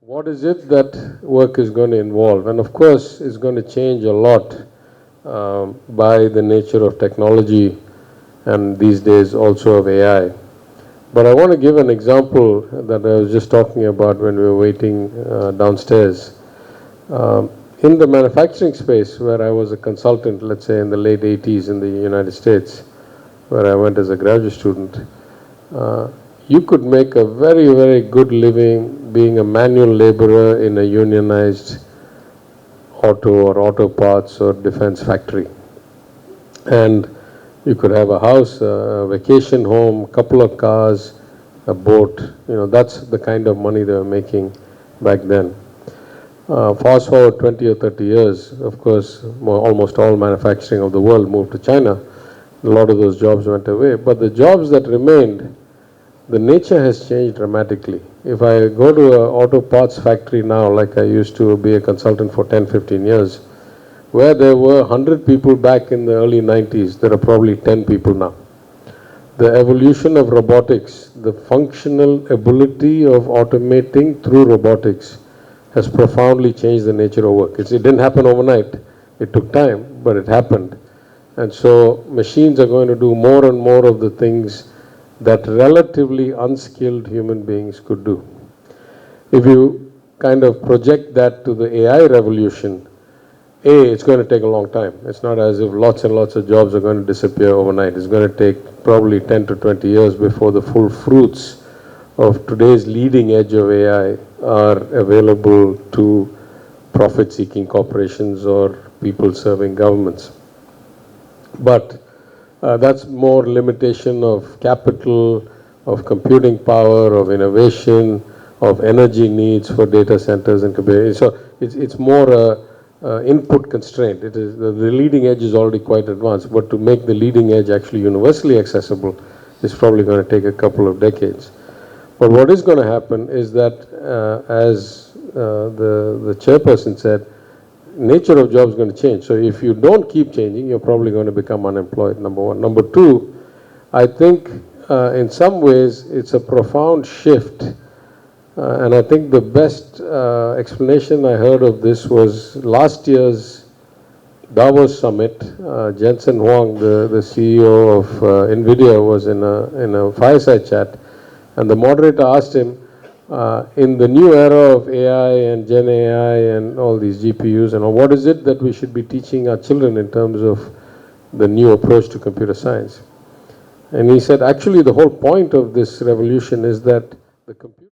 What is it that work is going to involve? And of course, it's going to change a lot by the nature of technology and these days also of AI. But I want to give an example that I was just talking about when we were waiting downstairs. In the manufacturing space, where I was a consultant, let's say in the late 80s in the United States, where I went as a graduate student, you could make a very, very good living being a manual laborer in a unionized auto or auto parts or defense factory. And you could have a house, a vacation home, a couple of cars, a boat. You know, that's the kind of money they were making back then. Fast forward 20 or 30 years, of course, almost all manufacturing of the world moved to China. A lot of those jobs went away. But the jobs that remained, the nature has changed dramatically. If I go to an auto parts factory now, like I used to be a consultant for 10, 15 years, where there were 100 people back in the early 90s, there are probably 10 people now. The evolution of robotics, the functional ability of automating through robotics has profoundly changed the nature of work. It didn't happen overnight. It took time, but it happened. And so machines are going to do more and more of the things that relatively unskilled human beings could do. If you kind of project that to the AI revolution, it's going to take a long time. It's not as if lots and lots of jobs are going to disappear overnight. It's going to take probably 10 to 20 years before the full fruits of today's leading edge of AI are available to profit-seeking corporations or people serving governments. But that's more limitation of capital, of computing power, of innovation, of energy needs for data centers and computing. So it's more input constraint. It is the leading edge is already quite advanced, but to make the leading edge actually universally accessible is probably going to take a couple of decades. But what is going to happen is that, as the chairperson said, nature of jobs is going to change. So if you don't keep changing, you're probably going to become unemployed, number one. Number two, I think in some ways it's a profound shift. And I think the best explanation I heard of this was last year's Davos summit. Jensen Huang, the CEO of NVIDIA, was in a fireside chat. And the moderator asked him, in the new era of AI and Gen AI and all these GPUs, and what is it that we should be teaching our children in terms of the new approach to computer science? And he said, actually, the whole point of this revolution is that the computer